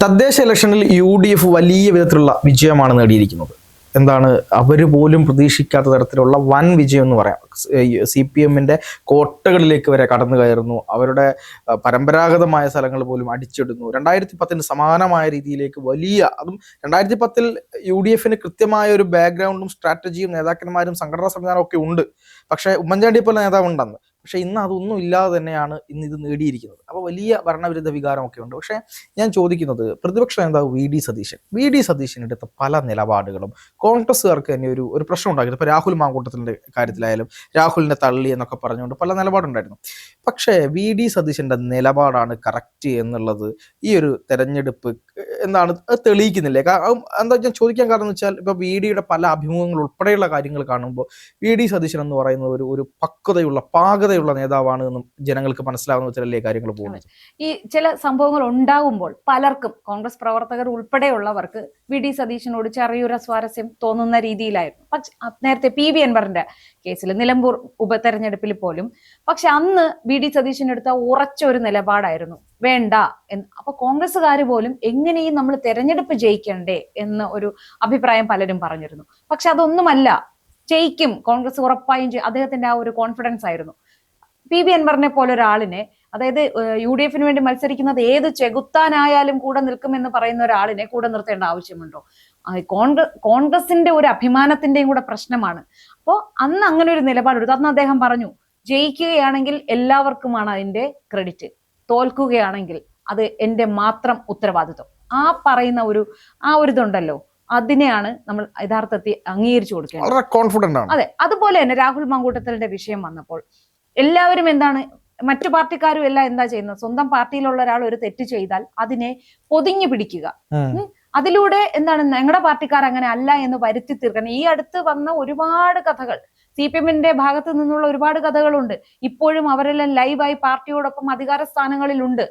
തദ്ദേശ ഇലക്ഷനിൽ UDF വലിയ വിധത്തിലുള്ള വിജയമാണ് നേടിയിരിക്കുന്നത്. എന്താണ് അവർ പോലും പ്രതീക്ഷിക്കാത്ത തരത്തിലുള്ള വൻ വിജയം എന്ന് പറയാം. CPM-ന്റെ കോട്ടകളിലേക്ക് വരെ കടന്നു കയറുന്നു. അവരുടെ പരമ്പരാഗതമായ സ്ഥലങ്ങൾ പോലും അടിച്ചിടുന്നു. 2010 സമാനമായ രീതിയിലേക്ക് അതും 2010 UDF-ന് കൃത്യമായ ഒരു ബാക്ക്ഗ്രൗണ്ടും സ്ട്രാറ്റജിയും നേതാക്കന്മാരും സംഘടനാ സംവിധാനവും ഒക്കെ ഉണ്ട്. പക്ഷേ ഉമ്മൻചാണ്ടിയെ പോലെ നേതാവ് ഉണ്ടെന്ന്. പക്ഷേ ഇന്ന് അതൊന്നും ഇല്ലാതെ തന്നെയാണ് ഇന്ന് ഇത് നേടിയിരിക്കുന്നത്. അപ്പോൾ വലിയ ഭരണവിരുദ്ധ വികാരമൊക്കെ ഉണ്ട്. പക്ഷേ ഞാൻ ചോദിക്കുന്നത്, പ്രതിപക്ഷ നേതാവ് വി ഡി സതീശൻ എടുത്ത പല നിലപാടുകളും കോൺഗ്രസ്സുകാർക്ക് തന്നെ ഒരു പ്രശ്നം ഉണ്ടാക്കിയത്. ഇപ്പോൾ രാഹുൽ മാങ്കൂട്ടത്തിൻ്റെ കാര്യത്തിലായാലും രാഹുലിനെ തള്ളി എന്നൊക്കെ പറഞ്ഞുകൊണ്ട് പല നിലപാടുണ്ടായിരുന്നു. പക്ഷേ വി.ഡി. സതീശൻ്റെ നിലപാടാണ് കറക്റ്റ് എന്നുള്ളത് ഈ ഒരു തെരഞ്ഞെടുപ്പ് തെളിയിക്കുന്നില്ലേ? എന്താ ഞാൻ ചോദിക്കാൻ കാരണം എന്ന് വെച്ചാൽ, ഇപ്പോൾ വി.ഡിയുടെ പല അഭിമുഖങ്ങൾ ഉൾപ്പെടെയുള്ള കാര്യങ്ങൾ കാണുമ്പോൾ വി.ഡി. സതീശൻ എന്ന് പറയുന്നത് ഒരു പാകതയുള്ള നേതാവാണ് എന്നും ജനങ്ങൾക്ക് മനസ്സിലാവുന്ന ചില കാര്യങ്ങൾ പോകുന്നത്. ഈ ചില സംഭവങ്ങൾ ഉണ്ടാകുമ്പോൾ പലർക്കും, കോൺഗ്രസ് പ്രവർത്തകർ ഉൾപ്പെടെയുള്ളവർക്ക് വി.ഡി. സതീശനോട് ചെറിയൊരു സ്വാരസ്യം തോന്നുന്ന രീതിയിലായിരുന്നു. പക്ഷെ നേരത്തെ PV അൻവറിന്റെ കേസിൽ, നിലമ്പൂർ ഉപതെരഞ്ഞെടുപ്പിൽ പോലും പക്ഷെ അന്ന് വി.ഡി. സതീശൻ എടുത്ത ഉറച്ച ഒരു നിലപാടായിരുന്നു വേണ്ട എന്ന്. അപ്പൊ കോൺഗ്രസ്സുകാർ പോലും എങ്ങനെയും നമ്മൾ തെരഞ്ഞെടുപ്പ് ജയിക്കണ്ടേ എന്ന ഒരു അഭിപ്രായം പലരും പറഞ്ഞിരുന്നു. പക്ഷെ അതൊന്നുമല്ല, ജയിക്കും കോൺഗ്രസ് ഉറപ്പായും, അദ്ദേഹത്തിന്റെ ആ ഒരു കോൺഫിഡൻസ് ആയിരുന്നു. PV അൻവറിനെ പോലെ ഒരാളിനെ, അതായത് UDF-ന് വേണ്ടി മത്സരിക്കുന്നത് ഏത് ചെകുത്താനായാലും കൂടെ നിൽക്കുമെന്ന് പറയുന്ന ഒരാളിനെ കൂടെ നിർത്തേണ്ട ആവശ്യമുണ്ടോ? കോൺഗ്രസിന്റെ ഒരു അഭിമാനത്തിന്റെയും കൂടെ പ്രശ്നമാണ്. അപ്പോൾ അന്ന് അങ്ങനെ ഒരു നിലപാടെടുത്തു. അന്ന് അദ്ദേഹം പറഞ്ഞു, ജയിക്കുകയാണെങ്കിൽ എല്ലാവർക്കുമാണ് അതിന്റെ ക്രെഡിറ്റ്, തോൽക്കുകയാണെങ്കിൽ അത് എന്റെ മാത്രം ഉത്തരവാദിത്വം. ആ പറയുന്ന ഒരു ഇതുണ്ടല്ലോ, അതിനെയാണ് നമ്മൾ യഥാർത്ഥത്തിൽ അംഗീകരിച്ചു കൊടുക്കേണ്ടത്. അതെ, അതുപോലെ തന്നെ രാഹുൽ മാങ്കൂട്ടത്തലിന്റെ വിഷയം വന്നപ്പോൾ എല്ലാവരും മറ്റു പാർട്ടിക്കാരും എല്ലാം എന്താ ചെയ്യുന്നത്? സ്വന്തം പാർട്ടിയിലുള്ള ഒരാൾ ഒരു തെറ്റ് ചെയ്താൽ അതിനെ പൊതിഞ്ഞു പിടിക്കുക, അതിലൂടെ ഞങ്ങളുടെ പാർട്ടിക്കാർ അങ്ങനെ അല്ല എന്ന് വരുത്തി തീർക്കണം. ഈ അടുത്ത് വന്ന ഒരുപാട് കഥകൾ, CPM-ന്റെ ഭാഗത്ത് നിന്നുള്ള ഒരുപാട് കഥകളുണ്ട്. ഇപ്പോഴും അവരെല്ലാം ലൈവായി പാർട്ടിയോടൊപ്പം അധികാര സ്ഥാനങ്ങളിലുണ്ട്.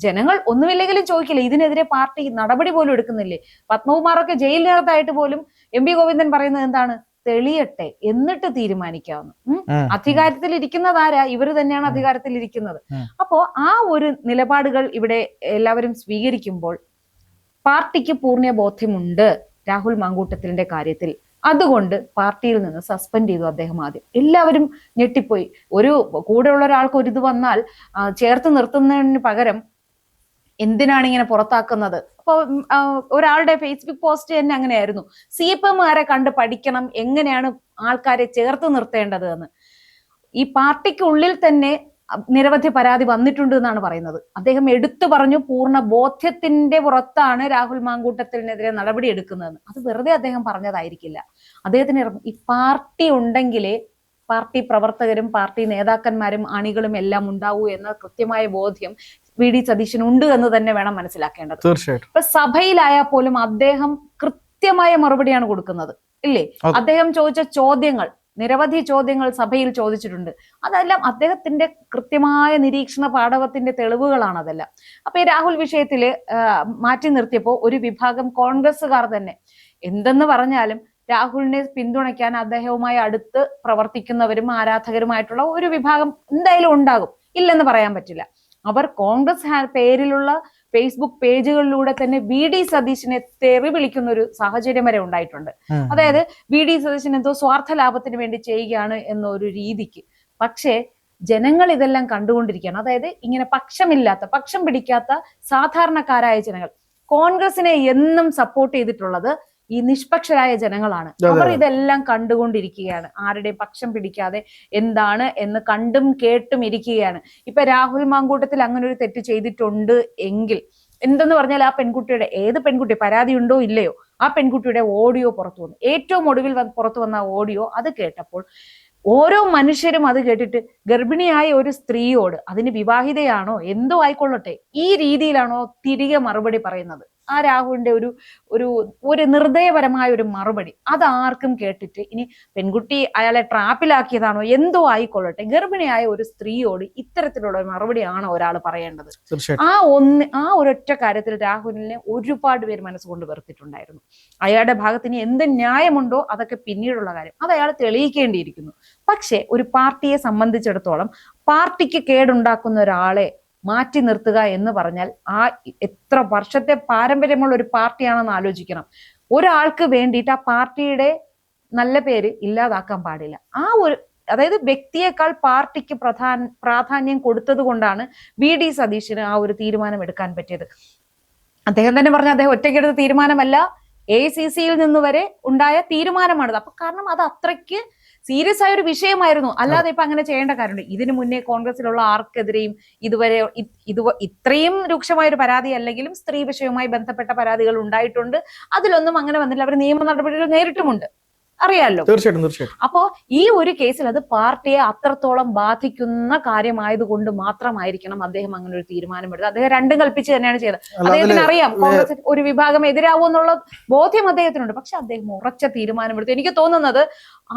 ജനങ്ങൾ ഒന്നുമില്ലെങ്കിലും ചോദിക്കില്ലേ, ഇതിനെതിരെ പാർട്ടി നടപടി പോലും എടുക്കുന്നില്ലേ? പത്മകുമാറൊക്കെ ജയിലിനകത്തായിട്ട് പോലും MP ഗോവിന്ദൻ പറയുന്നത് എന്താണ്? തെളിയട്ടെ, എന്നിട്ട് തീരുമാനിക്കാവുന്നു. അധികാരത്തിൽ ഇരിക്കുന്നതാരാ? ഇവര് തന്നെയാണ് അധികാരത്തിൽ ഇരിക്കുന്നത്. അപ്പോ ആ ഒരു നിലപാടുകൾ ഇവിടെ എല്ലാവരും സ്വീകരിക്കുമ്പോൾ പാർട്ടിക്ക് പൂർണ്ണ ബോധ്യമുണ്ട് രാഹുൽ മാങ്കൂട്ടത്തിലിന്റെ കാര്യത്തിൽ. അതുകൊണ്ട് പാർട്ടിയിൽ നിന്ന് സസ്പെൻഡ് ചെയ്തു അദ്ദേഹം ആദ്യം. എല്ലാവരും ഞെട്ടിപ്പോയി. ഒരു കൂടെയുള്ള ഒരാൾക്ക് ഒരിത് വന്നാൽ ചേർത്ത് നിർത്തുന്നതിന് പകരം എന്തിനാണ് ഇങ്ങനെ പുറത്താക്കുന്നത്? അപ്പോൾ ഒരാളുടെ ഫേസ്ബുക്ക് പോസ്റ്റ് തന്നെ അങ്ങനെയായിരുന്നു, CPM-കാരെ കണ്ട് പഠിക്കണം എങ്ങനെയാണ് ആൾക്കാരെ ചേർത്ത് നിർത്തേണ്ടത് എന്ന്. ഈ പാർട്ടിക്കുള്ളിൽ തന്നെ നിരവധി പരാതി വന്നിട്ടുണ്ട് എന്നാണ് പറയുന്നത്. അദ്ദേഹം എടുത്തു പറഞ്ഞു, പൂർണ്ണ ബോധ്യത്തിന്റെ പുറത്താണ് രാഹുൽ മാങ്കൂട്ടത്തിനെതിരെ നടപടി എടുക്കുന്നതെന്ന്. അത് വെറുതെ അദ്ദേഹം പറഞ്ഞതായിരിക്കില്ല. അദ്ദേഹത്തിന് ഈ പാർട്ടി ഉണ്ടെങ്കിലേ പാർട്ടി പ്രവർത്തകരും പാർട്ടി നേതാക്കന്മാരും അണികളും എല്ലാം ഉണ്ടാവൂ എന്ന കൃത്യമായ ബോധ്യം വി.ഡി. സതീശൻ ഉണ്ട് എന്ന് തന്നെ വേണം മനസ്സിലാക്കേണ്ടത്. തീർച്ചയായിട്ടും. ഇപ്പൊ സഭയിലായാൽ പോലും അദ്ദേഹം കൃത്യമായ മറുപടിയാണ് കൊടുക്കുന്നത്, ഇല്ലേ? അദ്ദേഹം ചോദിച്ച ചോദ്യങ്ങൾ, നിരവധി ചോദ്യങ്ങൾ സഭയിൽ ചോദിച്ചിട്ടുണ്ട്. അതെല്ലാം അദ്ദേഹത്തിന്റെ കൃത്യമായ നിരീക്ഷണ പാടവത്തിന്റെ തെളിവുകളാണ് അതെല്ലാം. അപ്പൊ ഈ രാഹുൽ വിഷയത്തില് മാറ്റി നിർത്തിയപ്പോ ഒരു വിഭാഗം കോൺഗ്രസ്സുകാർ തന്നെ എന്തെന്ന് പറഞ്ഞാലും രാഹുലിനെ പിന്തുണയ്ക്കാൻ അദ്ദേഹവുമായി അടുത്ത് പ്രവർത്തിക്കുന്നവരും ആരാധകരുമായിട്ടുള്ള ഒരു വിഭാഗം എന്തായാലും ഉണ്ടാകും, ഇല്ലെന്ന് പറയാൻ പറ്റില്ല. അവർ കോൺഗ്രസ് പേരിലുള്ള ഫേസ്ബുക്ക് പേജുകളിലൂടെ തന്നെ വി.ഡി. സതീശനെ തെറി വിളിക്കുന്ന ഒരു സാഹചര്യം വരെ ഉണ്ടായിട്ടുണ്ട്. അതായത് വി.ഡി. സതീശൻ എന്തോ സ്വാർത്ഥ ലാഭത്തിന് വേണ്ടി ചെയ്യുകയാണ് എന്നൊരു രീതിക്ക്. പക്ഷേ ജനങ്ങൾ ഇതെല്ലാം കണ്ടുകൊണ്ടിരിക്കുകയാണ്. അതായത് ഇങ്ങനെ പക്ഷം പിടിക്കാത്ത സാധാരണക്കാരായ ജനങ്ങൾ, കോൺഗ്രസിനെ എന്നും സപ്പോർട്ട് ചെയ്തിട്ടുള്ളത് ഈ നിഷ്പക്ഷരായ ജനങ്ങളാണ്. അവർ ഇതെല്ലാം കണ്ടുകൊണ്ടിരിക്കുകയാണ്, ആരുടെയും പക്ഷം പിടിക്കാതെ എന്താണ് എന്ന് കണ്ടും കേട്ടും ഇരിക്കുകയാണ്. ഇപ്പൊ രാഹുൽ മാങ്കൂട്ടത്തിൽ അങ്ങനെ ഒരു തെറ്റ് ചെയ്തിട്ടുണ്ട് എങ്കിൽ എന്തെന്ന് പറഞ്ഞാൽ ആ പെൺകുട്ടിയുടെ, ഏത് പെൺകുട്ടി പരാതി ഉണ്ടോ ഇല്ലയോ, ആ പെൺകുട്ടിയുടെ ഓഡിയോ പുറത്തു വന്നു. ഏറ്റവും ഒടുവിൽ പുറത്തു വന്ന ഓഡിയോ, അത് കേട്ടപ്പോൾ ഓരോ മനുഷ്യരും അത് കേട്ടിട്ട് ഗർഭിണിയായ ഒരു സ്ത്രീയോട്, അതിന് വിവാഹിതയാണോ എന്തോ ആയിക്കൊള്ളട്ടെ, ഈ രീതിയിലാണോ തിരികെ മറുപടി പറയുന്നത്? ആ രാഹുലിന്റെ ഒരു നിർദ്ദയപരമായ ഒരു മറുപടി, അതാർക്കും കേട്ടിട്ട് ഇനി പെൺകുട്ടി അയാളെ ട്രാപ്പിലാക്കിയതാണോ എന്തോ ആയിക്കൊള്ളട്ടെ, ഗർഭിണിയായ ഒരു സ്ത്രീയോട് ഇത്തരത്തിലുള്ള ഒരു മറുപടിയാണോ ഒരാൾ പറയേണ്ടത്? ആ ഒരൊറ്റ കാര്യത്തിൽ രാഹുലിനെ ഒരുപാട് പേര് മനസ്സുകൊണ്ട് വെറുത്തിട്ടുണ്ടായിരുന്നു. അയാളുടെ ഭാഗത്ത് ഇനി എന്ത് ന്യായമുണ്ടോ അതൊക്കെ പിന്നീടുള്ള കാര്യം, അത് അയാൾ തെളിയിക്കേണ്ടിയിരിക്കുന്നു. പക്ഷെ ഒരു പാർട്ടിയെ സംബന്ധിച്ചിടത്തോളം പാർട്ടിക്ക് കേടുണ്ടാക്കുന്ന ഒരാളെ മാറ്റി നിർത്തുക എന്ന് പറഞ്ഞാൽ ആ എത്ര വർഷത്തെ പാരമ്പര്യമുള്ള ഒരു പാർട്ടിയാണെന്ന് ആലോചിക്കണം. ഒരാൾക്ക് വേണ്ടിയിട്ട് ആ പാർട്ടിയുടെ നല്ല പേര് ഇല്ലാതാക്കാൻ പാടില്ല. അതായത് വ്യക്തിയേക്കാൾ പാർട്ടിക്ക് പ്രാധാന്യം കൊടുത്തത് കൊണ്ടാണ് VD സതീശന് ആ ഒരു തീരുമാനം എടുക്കാൻ പറ്റിയത്. അദ്ദേഹം തന്നെ പറഞ്ഞ അദ്ദേഹം ഒറ്റയ്ക്കെടുത്ത തീരുമാനമല്ല, AICCയിൽ നിന്ന് വരെ ഉണ്ടായ തീരുമാനമാണത്. അപ്പൊ കാരണം അത് അത്രയ്ക്ക് സീരിയസ് ആയ ഒരു വിഷയമായിരുന്നു. അല്ലാതെ ഇപ്പൊ അങ്ങനെ ചെയ്യേണ്ട കാര്യമുണ്ട്? ഇതിനു മുന്നേ കോൺഗ്രസിലുള്ള ആർക്കെതിരെയും ഇതുവരെ ഇത്രയും രൂക്ഷമായ ഒരു പരാതി അല്ലെങ്കിലും സ്ത്രീ വിഷയവുമായി ബന്ധപ്പെട്ട പരാതികൾ ഉണ്ടായിട്ടുണ്ട്. അതിലൊന്നും അങ്ങനെ വന്നില്ല. അവർ നിയമ നടപടികൾ നേരിട്ടുമുണ്ട്, അറിയാലോ. തീർച്ചയായിട്ടും. അപ്പോ ഈ ഒരു കേസിൽ അത് പാർട്ടിയെ അത്രത്തോളം ബാധിക്കുന്ന കാര്യമായതുകൊണ്ട് മാത്രമായിരിക്കണം അദ്ദേഹം അങ്ങനെ ഒരു തീരുമാനമെടുത്തത്. അദ്ദേഹം രണ്ടും കൽപ്പിച്ച് തന്നെയാണ് ചെയ്തത്. അദ്ദേഹത്തിന് അറിയാം കോൺഗ്രസ് ഒരു വിഭാഗം എതിരാവും എന്നുള്ള ബോധ്യം അദ്ദേഹത്തിനുണ്ട്. പക്ഷെ അദ്ദേഹം ഉറച്ച തീരുമാനമെടുത്തു. എനിക്ക് തോന്നുന്നത്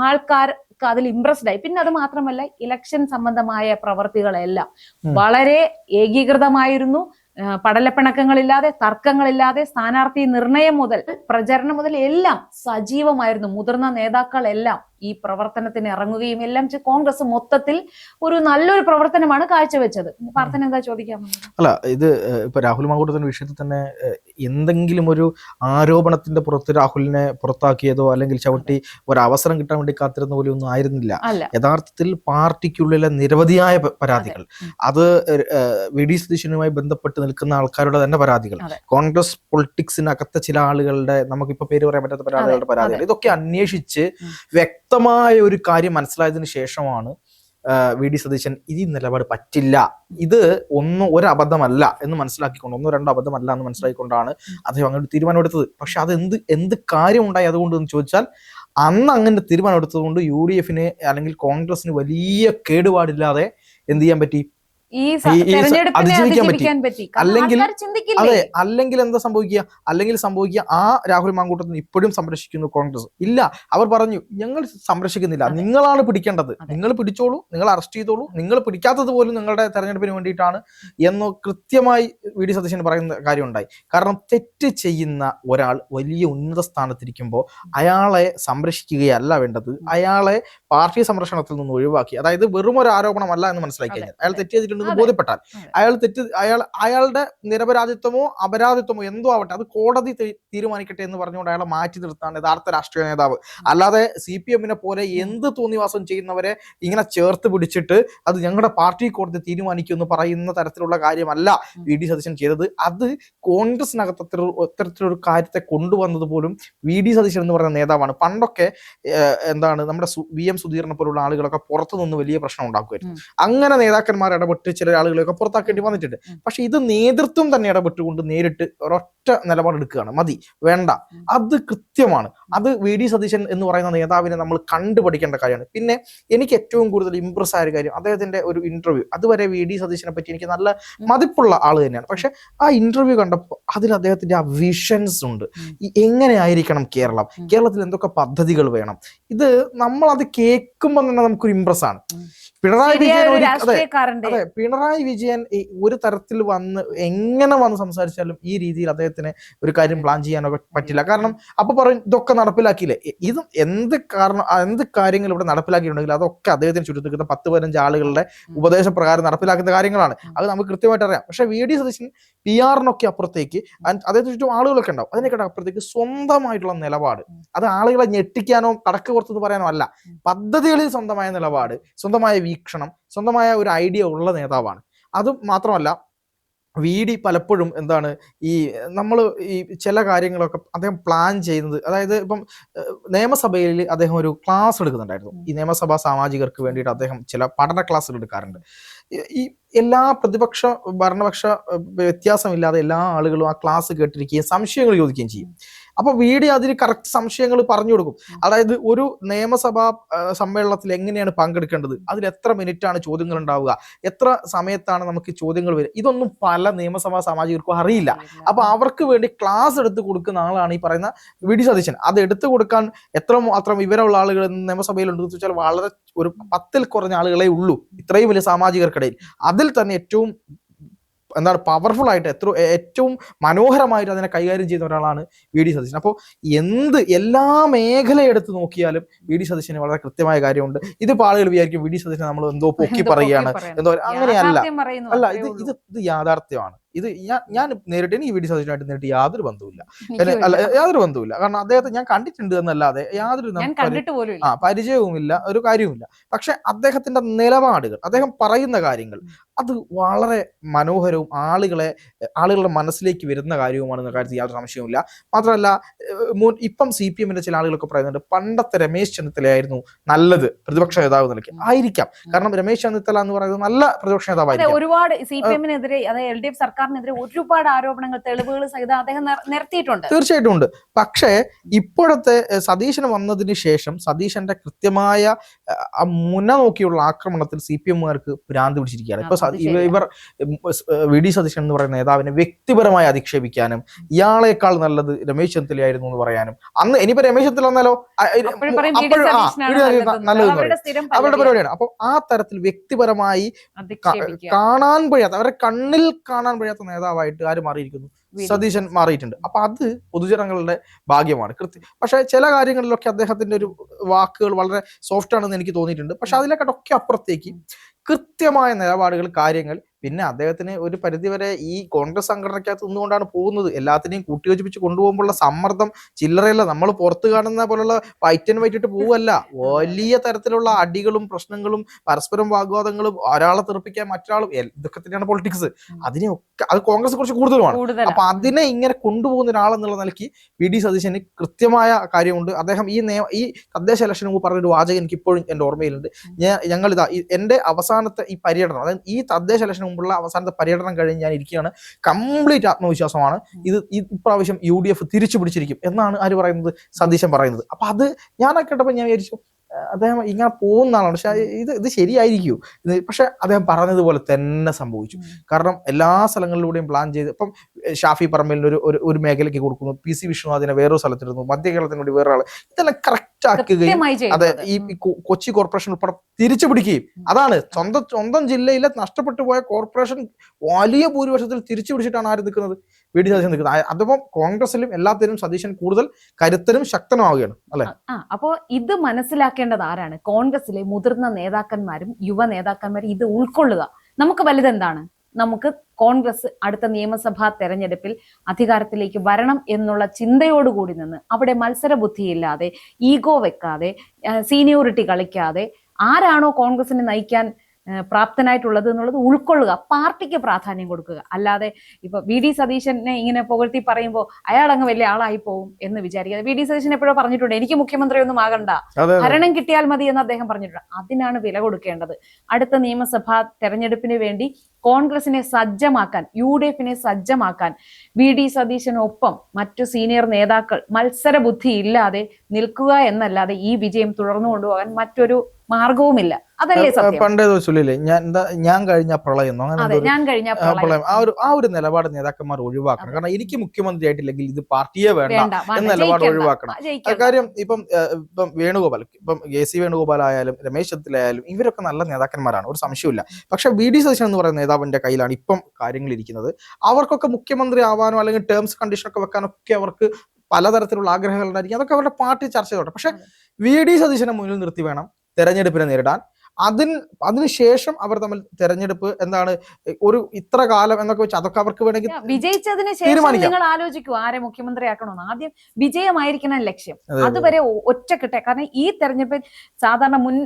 ആൾക്കാർക്ക് അതിൽ ഇംപ്രസ്ഡ് ആയി. പിന്നെ അത് മാത്രമല്ല, ഇലക്ഷൻ സംബന്ധമായ പ്രവർത്തികളെല്ലാം വളരെ ഏകീകൃതമായിരുന്നു. പടലപ്പിണക്കങ്ങളില്ലാതെ, തർക്കങ്ങളില്ലാതെ, സ്ഥാനാർത്ഥി നിർണയം മുതൽ പ്രചരണം മുതൽ എല്ലാം സജീവമായിരുന്നു. മുതിർന്ന നേതാക്കളെല്ലാം ഈ പ്രവർത്തനത്തിന് ഇറങ്ങുകയും എല്ലാം കോൺഗ്രസ് മൊത്തത്തിൽ ഒരു നല്ലൊരു പ്രവർത്തനമാണ് കാഴ്ചവെച്ചത്. പ്രാർത്ഥന എന്താ ചോദിക്കാൻ? അല്ല, ഇത് ഇപ്പൊ രാഹുൽ മാങ്കൂട്ടത്തിന്റെ വിഷയത്തിൽ തന്നെ എന്തെങ്കിലും ഒരു ആരോപണത്തിന്റെ പുറത്ത് രാഹുലിനെ പുറത്താക്കിയതോ അല്ലെങ്കിൽ ചവിട്ടി ഒരു അവസരം കിട്ടാൻ വേണ്ടി കാത്തിരുന്ന പോലെ ഒന്നും ആയിരുന്നില്ല. യഥാർത്ഥത്തിൽ പാർട്ടിക്കുള്ളിലെ നിരവധിയായ പരാതികൾ, അത് VD സതീശനുമായി ബന്ധപ്പെട്ട് നിൽക്കുന്ന ആൾക്കാരുടെ തന്നെ പരാതികൾ, കോൺഗ്രസ് പൊളിറ്റിക്സിനകത്തെ ചില ആളുകളുടെ, നമുക്കിപ്പോ പേര് പറയാൻ പറ്റാത്ത ആളുകളുടെ പരാതികൾ, ഇതൊക്കെ അന്വേഷിച്ച് വ്യക്തമായ ഒരു കാര്യം മനസ്സിലായതിനു ശേഷമാണ് VD സതീശൻ ഈ നിലപാട് പറ്റില്ല, ഇത് ഒരു അബദ്ധമല്ല എന്ന് മനസ്സിലാക്കിക്കൊണ്ട്, 1-2 അബദ്ധമല്ല എന്ന് മനസ്സിലാക്കിക്കൊണ്ടാണ് അദ്ദേഹം അങ്ങനെ ഒരു തീരുമാനം എടുത്തത്. പക്ഷെ അത് എന്ത് കാര്യം ഉണ്ടായി അതുകൊണ്ട് എന്ന് ചോദിച്ചാൽ, അന്ന് അങ്ങനെ തീരുമാനം എടുത്തത് കൊണ്ട് UDFന് അല്ലെങ്കിൽ കോൺഗ്രസിന് വലിയ കേടുപാടില്ലാതെ എന്ത് ചെയ്യാൻ പറ്റി? അതിജീവിക്കാൻ പറ്റി. അല്ലെങ്കിൽ എന്താ സംഭവിക്കുക? ആ രാഹുൽ മാങ്കൂട്ടത്തിന് ഇപ്പോഴും സംരക്ഷിക്കുന്നു കോൺഗ്രസ് ഇല്ല. അവർ പറഞ്ഞു, ഞങ്ങൾ സംരക്ഷിക്കുന്നില്ല, നിങ്ങളാണ് പിടിക്കേണ്ടത്, നിങ്ങൾ പിടിച്ചോളൂ, നിങ്ങൾ അറസ്റ്റ് ചെയ്തോളൂ, നിങ്ങൾ പിടിക്കാത്തത് പോലും നിങ്ങളുടെ തെരഞ്ഞെടുപ്പിന് വേണ്ടിയിട്ടാണ് എന്ന് കൃത്യമായി VD സതീശൻ പറയുന്ന കാര്യം ഉണ്ടായി. കാരണം തെറ്റ് ചെയ്യുന്ന ഒരാൾ വലിയ ഉന്നത സ്ഥാനത്തിരിക്കുമ്പോൾ അയാളെ സംരക്ഷിക്കുകയല്ല വേണ്ടത്, അയാളെ പാർട്ടി സംരക്ഷണത്തിൽ നിന്ന് ഒഴിവാക്കി, അതായത് വെറും ഒരു ആരോപണമല്ല എന്ന് മനസ്സിലാക്കി കഴിഞ്ഞാൽ, അയാൾ തെറ്റ് ചെയ്തിട്ടുണ്ടെന്ന് ബോധ്യപ്പെട്ടാൽ അയാളുടെ നിരപരാധിത്വമോ അപരാധിത്വമോ എന്തോ ആവട്ടെ, അത് കോടതി തീരുമാനിക്കട്ടെ എന്ന് പറഞ്ഞുകൊണ്ട് അയാളെ മാറ്റി നിർത്താണ് യഥാർത്ഥ രാഷ്ട്രീയ നേതാവ്. അല്ലാതെ CPM പോലെ എന്ത് തോന്നിവാസം ചെയ്യുന്നവരെ ഇങ്ങനെ ചേർത്ത് പിടിച്ചിട്ട് അത് ഞങ്ങളുടെ പാർട്ടി കോടതി തീരുമാനിക്കുമെന്ന് പറയുന്ന തരത്തിലുള്ള കാര്യമല്ല VD സതീശൻ ചെയ്തത്. അത് കോൺഗ്രസിനകത്ത് അത്തരത്തിലൊരു കാര്യത്തെ കൊണ്ടുവന്നത് പോലും VD സതീശൻ എന്ന് പറയുന്ന നേതാവാണ്. പണ്ടൊക്കെ നമ്മുടെ VM സുധീറിനെ പോലുള്ള ആളുകളൊക്കെ പുറത്തുനിന്ന് വലിയ പ്രശ്നം ഉണ്ടാക്കുമായിരുന്നു. അങ്ങനെ നേതാക്കന്മാർ ഇടപെട്ട് ചില ആളുകളെയൊക്കെ പുറത്താക്കേണ്ടി വന്നിട്ടുണ്ട്. പക്ഷെ ഇത് നേതൃത്വം തന്നെ ഇടപെട്ടുകൊണ്ട് നേരിട്ട് ഒരൊറ്റ നിലപാടെടുക്കുകയാണ്, മതി, വേണ്ട. അത് കൃത്യമാണ്. അത് VD സതീശൻ എന്ന് പറയുന്ന നേതാവിനെ നമ്മൾ കണ്ടുപഠിക്കേണ്ട കാര്യമാണ്. പിന്നെ എനിക്ക് ഏറ്റവും കൂടുതൽ ഇംപ്രസ് ആയ ഒരു കാര്യം, അദ്ദേഹത്തിന്റെ ഒരു ഇന്റർവ്യൂ. അതുവരെ VD സതീശനെ പറ്റി എനിക്ക് നല്ല മതിപ്പുള്ള ആള് തന്നെയാണ്. പക്ഷെ ആ ഇന്റർവ്യൂ കണ്ടപ്പോൾ അതിൽ അദ്ദേഹത്തിന്റെ ആ വിഷൻസ് ഉണ്ട്. എങ്ങനെയായിരിക്കണം കേരളത്തിൽ എന്തൊക്കെ പദ്ധതികൾ വേണം, ഇത് നമ്മളത് കേൾക്കുമ്പോൾ തന്നെ നമുക്കൊരു ഇംപ്രസ് ആണ്. പിണറായി വിജയൻ ഒരു തരത്തിൽ എങ്ങനെ വന്ന് സംസാരിച്ചാലും ഈ രീതിയിൽ അദ്ദേഹത്തിന് ഒരു കാര്യം പ്ലാൻ ചെയ്യാനൊക്കെ പറ്റില്ല. കാരണം അപ്പൊ പറയും, ഇതൊക്കെ നടപ്പിലാക്കിയില്ലേ, ഇത് എന്ത് കാര്യങ്ങൾ ഇവിടെ നടപ്പിലാക്കിയിട്ടുണ്ടെങ്കിൽ അതൊക്കെ അദ്ദേഹത്തിന് ചുറ്റും 10-15 ആളുകളുടെ ഉപദേശപ്രകാരം നടപ്പിലാക്കുന്ന കാര്യങ്ങളാണ്. അത് നമുക്ക് കൃത്യമായിട്ട് അറിയാം. പക്ഷെ VD സതീശൻ PR-നൊക്കെ അപ്പുറത്തേക്ക്, അദ്ദേഹത്തിന് ചുറ്റും ആളുകളൊക്കെ ഉണ്ടാവും, അതിനൊക്കെ അപ്പുറത്തേക്ക് സ്വന്തമായിട്ടുള്ള നിലപാട്, അത് ആളുകളെ ഞെട്ടിക്കാനോ കടക്ക് പുറത്തെന്ന് പറയാനോ അല്ല, പദ്ധതികളിൽ സ്വന്തമായ നിലപാട്, സ്വന്തമായ വീക്ഷണം, സ്വന്തമായ ഒരു ഐഡിയ ഉള്ള നേതാവാണ്. അത് മാത്രമല്ല, VD പലപ്പോഴും നമ്മൾ ഈ ചില കാര്യങ്ങളൊക്കെ അദ്ദേഹം പ്ലാൻ ചെയ്യുന്നത്, അതായത് ഇപ്പം നിയമസഭയിൽ അദ്ദേഹം ഒരു ക്ലാസ് എടുക്കുന്നുണ്ടായിരുന്നു. ഈ നിയമസഭാ സാമാജികർക്ക് വേണ്ടിയിട്ട് അദ്ദേഹം ചില പഠന ക്ലാസ്സുകൾ എടുക്കാറുണ്ട്. ഈ എല്ലാ പ്രതിപക്ഷ ഭരണപക്ഷ വ്യത്യാസമില്ലാതെ എല്ലാ ആളുകളും ആ ക്ലാസ് കേട്ടിരിക്കുകയും സംശയങ്ങൾ ചോദിക്കുകയും ചെയ്യും. അപ്പൊ VD അതിന് കറക്റ്റ് സംശയങ്ങൾ പറഞ്ഞു കൊടുക്കും. അതായത് ഒരു നിയമസഭാ സമ്മേളനത്തിൽ എങ്ങനെയാണ് പങ്കെടുക്കേണ്ടത്, അതിൽ എത്ര മിനിറ്റാണ് ചോദ്യങ്ങൾ ഉണ്ടാവുക, എത്ര സമയത്താണ് നമുക്ക് ചോദ്യങ്ങൾ വരിക, ഇതൊന്നും പല നിയമസഭാ സാമാജികർക്കും അറിയില്ല. അപ്പൊ അവർക്ക് വേണ്ടി ക്ലാസ് എടുത്ത് കൊടുക്കുന്ന ആളാണ് ഈ പറയുന്ന VD സതീശൻ. അത് എടുത്തു കൊടുക്കാൻ എത്രമാത്രം വിവരമുള്ള ആളുകൾ നിയമസഭയിലുണ്ടെന്ന് വെച്ചാൽ വളരെ ഒരു 10-ൽ കുറഞ്ഞ ആളുകളെ ഉള്ളൂ ഇത്രയും വലിയ സാമാജികർക്കിടയിൽ. അതിൽ തന്നെ ഏറ്റവും എന്താണ് പവർഫുൾ ആയിട്ട് ഏറ്റവും മനോഹരമായിട്ട് അതിനെ കൈകാര്യം ചെയ്യുന്ന ഒരാളാണ് വി.ഡി. സതീശൻ. അപ്പോൾ എല്ലാ മേഖല എടുത്ത് നോക്കിയാലും വി.ഡി. സതീശന് വളരെ കൃത്യമായ കാര്യമുണ്ട്. ഇതിപ്പോൾ ആളുകൾ വിചാരിക്കും വി.ഡി. സതീശനെ നമ്മൾ എന്തോ പൊക്കി പറയുകയാണ്, എന്തോ അങ്ങനെയല്ല. അല്ല, ഇത് യാഥാർത്ഥ്യമാണ്. ഇത് ഞാൻ നേരിട്ട് എനിക്ക് വി.ഡി. സതീശനായിട്ട് നേരിട്ട് യാതൊരു ബന്ധവുമില്ല. യാതൊരു ബന്ധവുമില്ല. കാരണം അദ്ദേഹത്തെ ഞാൻ കണ്ടിട്ടുണ്ട് എന്നല്ലാതെ യാതൊരു പരിചയവുമില്ല, ഒരു കാര്യവുമില്ല. പക്ഷെ അദ്ദേഹത്തിന്റെ നിലപാടുകൾ, അദ്ദേഹം പറയുന്ന കാര്യങ്ങൾ അത് വളരെ മനോഹരവും ആളുകളുടെ മനസ്സിലേക്ക് വരുന്ന കാര്യവുമാണെന്ന കാര്യത്തിൽ യാതൊരു സംശയവുമില്ല. മാത്രമല്ല, ഇപ്പം CPM-ന്റെ ചില ആളുകളൊക്കെ പറയുന്നുണ്ട് പണ്ടത്തെ രമേശ് ചെന്നിത്തലയായിരുന്നു നല്ലത് പ്രതിപക്ഷ നേതാവ് നിലയ്ക്ക്. ആയിരിക്കാം, കാരണം രമേശ് ചെന്നിത്തല എന്ന് പറയുന്നത് നല്ല പ്രതിപക്ഷ നേതാവായിരിക്കും. ഒരുപാട് CPM-നെതിരെ, അതായത് LDF സർക്കാരിനെതിരെ ഒരുപാട് ആരോപണങ്ങൾ, തെളിവുകൾ സഹിതം അദ്ദേഹം നിരത്തിയിട്ടുണ്ട്. തീർച്ചയായിട്ടും ഉണ്ട്. പക്ഷേ ഇപ്പോഴത്തെ സതീശന് വന്നതിന് ശേഷം സതീശന്റെ കൃത്യമായ മുന്ന നോക്കിയുള്ള ആക്രമണത്തിൽ CPM-കാർക്ക് ഭ്രാന്ത് പിടിച്ചിരിക്കുകയാണ്. ഇപ്പൊ ഇവർ വി.ഡി. സതീശൻ എന്ന് പറയുന്ന നേതാവിനെ വ്യക്തിപരമായി അധിക്ഷേപിക്കാനും ഇയാളെക്കാൾ നല്ലത് രമേശ് ചെന്നിത്തലയായിരുന്നു എന്ന് പറയാനും, അന്ന് ഇനിയിപ്പോ രമേശ് ചെന്നിത്തല വന്നാലോ നല്ലതെന്ന് പറയും, അവരുടെ പരിപാടിയാണ്. അപ്പൊ ആ തരത്തിൽ വ്യക്തിപരമായി കാണാൻ കഴിയാത്ത, അവരുടെ കണ്ണിൽ കാണാൻ കഴിയാത്ത നേതാവായിട്ട് ആര് മാറിയിരിക്കുന്നു? സതീശൻ മാറിയിട്ടുണ്ട്. അപ്പൊ അത് പൊതുജനങ്ങളുടെ ഭാഗ്യമാണ്. പക്ഷെ ചില കാര്യങ്ങളിലൊക്കെ അദ്ദേഹത്തിന്റെ ഒരു വാക്കുകൾ വളരെ സോഫ്റ്റ് ആണെന്ന് എനിക്ക് തോന്നിയിട്ടുണ്ട്. പക്ഷെ അതിലേക്കൊക്കെ അപ്പുറത്തേക്ക് കൃത്യമായ നിലപാടുകൾ, കാര്യങ്ങൾ, പിന്നെ അദ്ദേഹത്തിന് ഒരു പരിധിവരെ ഈ കോൺഗ്രസ് സംഘടനയ്ക്കകത്ത് നിന്നുകൊണ്ടാണ് പോകുന്നത്. എല്ലാത്തിനെയും കൂട്ടിയോജിപ്പിച്ച് കൊണ്ടുപോകുമ്പോഴുള്ള സമ്മർദ്ദം ചില്ലറയല്ല. നമ്മൾ പുറത്ത് കാണുന്ന പോലുള്ള വൈറ്റ് ആൻഡ് വൈറ്റ് ഇട്ട് പോവല്ല. വലിയ തരത്തിലുള്ള അടികളും പ്രശ്നങ്ങളും പരസ്പരം വാഗ്വാദങ്ങളും, ഒരാളെ തെറിപ്പിക്കാൻ മറ്റൊരാളും, ഇതൊക്കെ തന്നെയാണ് പൊളിറ്റിക്സ്. അതിനെയൊക്കെ അത് കോൺഗ്രസ് കുറച്ച് കൂടുതലുമാണ്. അപ്പൊ അതിനെ ഇങ്ങനെ കൊണ്ടുപോകുന്ന ഒരാളെന്നുള്ള നിലയ്ക്ക് വി.ഡി. സതീശന് കൃത്യമായ കാര്യമുണ്ട്. അദ്ദേഹം ഈ തദ്ദേശ ഇലക്ഷന് മുമ്പ് പറഞ്ഞൊരു വാചകം എനിക്ക് ഇപ്പോഴും എന്റെ ഓർമ്മയിലുണ്ട്. ഞങ്ങളിതാ എന്റെ അവസാനത്തെ ഈ പര്യടനം, അതായത് ഈ തദ്ദേശ ഇലക്ഷന് മുമ്പുള്ള അവസാനത്തെ പര്യടനം കഴിഞ്ഞ് ഞാൻ ഇരിക്കുകയാണ്, കംപ്ലീറ്റ് ആത്മവിശ്വാസമാണ്, ഇപ്രാവശ്യം UDF തിരിച്ചു പിടിച്ചിരിക്കും എന്നാണ് ആര് പറയുന്നത്? സതീശൻ പറയുന്നത്. അപ്പൊ അത് ഞാനൊക്കെ കേട്ടപ്പോൾ ഞാൻ വിചാരിച്ചു അദ്ദേഹം ഇങ്ങനെ പോകുന്ന ആളാണ്, പക്ഷെ ഇത് ശരിയായിരിക്കൂ. പക്ഷെ അദ്ദേഹം പറഞ്ഞതുപോലെ തന്നെ സംഭവിച്ചു. കാരണം എല്ലാ സ്ഥലങ്ങളിലൂടെയും പ്ലാൻ ചെയ്ത്, ഇപ്പം ഷാഫി പറമ്പലിന് ഒരു മേഖലയ്ക്ക് കൊടുക്കുന്നു, PC വിഷ്ണുനാഥിനെ വേറൊരു സ്ഥലത്തിരുന്നു, മധ്യ കേരളത്തിന് വേണ്ടി വേറെ ആള്, ഇതെല്ലാം കറക്റ്റ് ആക്കുകയും അതെ ഈ കൊച്ചി കോർപ്പറേഷൻ ഉൾപ്പെടെ തിരിച്ചു പിടിക്കുകയും, അതാണ് സ്വന്തം ജില്ലയിലെ നഷ്ടപ്പെട്ടു പോയ കോർപ്പറേഷൻ വലിയ ഭൂരിപക്ഷത്തിൽ തിരിച്ചു പിടിച്ചിട്ടാണ് ആര് നിൽക്കുന്നത്? വി.ഡി. സതീശൻ നിൽക്കുന്നത്. അതിപ്പം കോൺഗ്രസിലും എല്ലാത്തിനും സതീശൻ കൂടുതൽ കരുത്തരും ശക്തനുമാവുകയാണ്, അല്ലെ? അപ്പോ ഇത് മനസ്സിലാക്കേണ്ടത് ആരാണ്? കോൺഗ്രസിലെ മുതിർന്ന നേതാക്കന്മാരും യുവ നേതാക്കന്മാരും ഇത് ഉൾക്കൊള്ളുക. നമുക്ക് വലുതെന്താണ്? നമുക്ക് കോൺഗ്രസ് അടുത്ത നിയമസഭാ തെരഞ്ഞെടുപ്പിൽ അധികാരത്തിലേക്ക് വരണം എന്നുള്ള ചിന്തയോടുകൂടി നിന്ന് അവിടെ മത്സരബുദ്ധിയില്ലാതെ, ഈഗോ വെക്കാതെ, സീനിയോറിറ്റി കളിക്കാതെ, ആരാണോ കോൺഗ്രസിനെ നയിക്കാൻ പ്രാപ്തനായിട്ടുള്ളത് എന്നുള്ളത് ഉൾക്കൊള്ളുക, പാർട്ടിക്ക് പ്രാധാന്യം കൊടുക്കുക. അല്ലാതെ ഇപ്പൊ വി.ഡി. സതീശനെ ഇങ്ങനെ പുകഴ്ത്തി പറയുമ്പോൾ അയാൾ അങ്ങ് വലിയ ആളായി പോകും എന്ന് വിചാരിക്കുക. വി.ഡി. സതീശൻ എപ്പോഴോ പറഞ്ഞിട്ടുണ്ട്, എനിക്ക് മുഖ്യമന്ത്രി ഒന്നും ആകണ്ട, ഭരണം കിട്ടിയാൽ മതി എന്ന് അദ്ദേഹം പറഞ്ഞിട്ടുണ്ട്. അതിനാണ് വില കൊടുക്കേണ്ടത്. അടുത്ത നിയമസഭാ തെരഞ്ഞെടുപ്പിന് വേണ്ടി കോൺഗ്രസിനെ സജ്ജമാക്കാൻ, UDF-നെ സജ്ജമാക്കാൻ വി.ഡി. സതീശനൊപ്പം മറ്റു സീനിയർ നേതാക്കൾ മത്സരബുദ്ധി ഇല്ലാതെ നിൽക്കുക എന്നല്ലാതെ ഈ വിജയം തുടർന്നു കൊണ്ടുപോകാൻ മറ്റൊരു മാർഗവുമില്ല. അതല്ലേ സത്യം? പണ്ടേ ദിവസമില്ലേ ഞാൻ കഴിഞ്ഞ പ്രളയം, പ്രളയം, ആ ഒരു നിലപാട് നേതാക്കന്മാർ ഒഴിവാക്കണം. കാരണം എനിക്ക് മുഖ്യമന്ത്രി ആയിട്ടില്ലെങ്കിൽ ഇത് പാർട്ടിയെ വേണ്ട എന്ന നിലപാട് ഒഴിവാക്കണം. കാര്യം ഇപ്പം വേണുഗോപാൽ, ഇപ്പം AC വേണുഗോപാൽ ആയാലും രമേശ് ചെന്നിത്തലയായാലും ഇവരൊക്കെ നല്ല നേതാക്കന്മാരാണ്, ഒരു സംശയമില്ല. പക്ഷെ വി.ഡി. സതീശൻ എന്ന് പറയുന്ന നേതാവിന്റെ കയ്യിലാണ് ഇപ്പം കാര്യങ്ങൾ ഇരിക്കുന്നത്. അവർക്കൊക്കെ മുഖ്യമന്ത്രി ആവാനോ അല്ലെങ്കിൽ ടേംസ് കണ്ടീഷനൊക്കെ വെക്കാനൊക്കെ അവർക്ക് പലതരത്തിലുള്ള ആഗ്രഹങ്ങൾ ഉണ്ടായിരിക്കും. അതൊക്കെ അവരുടെ പാർട്ടി ചർച്ച ചെയ്തോട്ടെ. പക്ഷെ വി.ഡി. സതീശനെ മുന്നിൽ നിർത്തി വേണം തെരഞ്ഞെടുപ്പിനെ നേരിടാൻ. അതിനുശേഷം അവർ തമ്മിൽ തെരഞ്ഞെടുപ്പ് എന്താണ്, ഒരു ഇത്ര കാലം എന്നൊക്കെ വെച്ച് അതൊക്കെ അവർക്ക് വേണമെങ്കിൽ വിജയിച്ചതിന് ശേഷം നിങ്ങൾ ആലോചിക്കൂ ആരെ മുഖ്യമന്ത്രിയാക്കണമെന്ന്. ആദ്യം വിജയമായിരിക്കണം ലക്ഷ്യം. അതുവരെ ഒറ്റക്കെട്ടെ. കാരണം ഈ തെരഞ്ഞെടുപ്പിൽ സാധാരണ മുൻ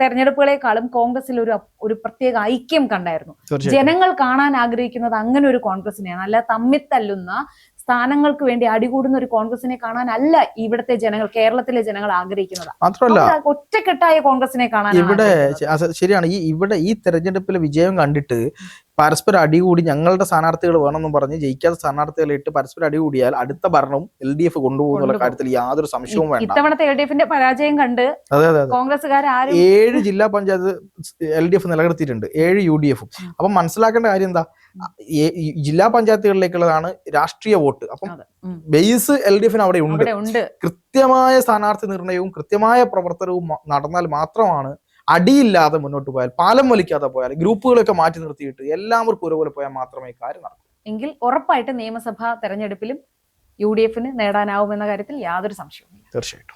തെരഞ്ഞെടുപ്പുകളെക്കാളും കോൺഗ്രസിൽ ഒരു പ്രത്യേക ഐക്യം കണ്ടായിരുന്നു. ജനങ്ങൾ കാണാൻ ആഗ്രഹിക്കുന്നത് അങ്ങനെ ഒരു കോൺഗ്രസിനെയാണ്, അല്ല തമ്മിൽ തല്ലുന്ന സ്ഥാനങ്ങൾക്ക് വേണ്ടി അടികൂടുന്ന ഒരു കോൺഗ്രസിനെ കാണാനല്ല ഇവിടുത്തെ ജനങ്ങൾ, കേരളത്തിലെ ജനങ്ങൾ ആഗ്രഹിക്കുന്നത്. മാത്രമല്ല ഒറ്റക്കെട്ടായ കോൺഗ്രസിനെ കാണാൻ ഇവിടെ ശരിയാണ്. ഈ തെരഞ്ഞെടുപ്പിലെ വിജയം കണ്ടിട്ട് പരസ്പരം അടികൂടി ഞങ്ങളുടെ സ്ഥാനാർത്ഥികൾ വേണമെന്നും പറഞ്ഞ് ജയിക്കാത്ത സ്ഥാനാർത്ഥികളെ ഇട്ട് പരസ്പരം അടികൂടിയാൽ അടുത്ത ഭരണവും LDF കൊണ്ടുപോകുന്നുള്ള കാര്യത്തിൽ യാതൊരു സംശയവും വേണ്ട. ഇത്തവണത്തെ LDF-ന്റെ പരാജയം കണ്ട് കോൺഗ്രസ്സുകാർ 7 ജില്ലാ പഞ്ചായത്ത് LDF നിലനിർത്തിയിട്ടുണ്ട്, 7 UDF-ഉം. അപ്പം മനസ്സിലാക്കേണ്ട കാര്യം എന്താ, ജില്ലാ പഞ്ചായത്തുകളിലേക്കുള്ളതാണ് രാഷ്ട്രീയ വോട്ട്. അപ്പം ബേസ് LDF-ന് അവിടെ ഉണ്ട്. കൃത്യമായ സ്ഥാനാർത്ഥി നിർണയവും കൃത്യമായ പ്രവർത്തനവും നടന്നാൽ മാത്രമാണ് അടിയില്ലാതെ മുന്നോട്ട് പോയാൽ, പാലം വലിക്കാതെ പോയാൽ, ഗ്രൂപ്പുകളൊക്കെ മാറ്റി നിർത്തിയിട്ട് എല്ലാവർക്കും ഒരുപോലെ പോയാൽ മാത്രമേ കാര്യം നടക്കൂ. എങ്കിൽ ഉറപ്പായിട്ട് നിയമസഭാ തെരഞ്ഞെടുപ്പിലും UDF നേടാനാവുമെന്ന കാര്യത്തിൽ യാതൊരു സംശയവുമില്ല. തീർച്ചയായിട്ടും.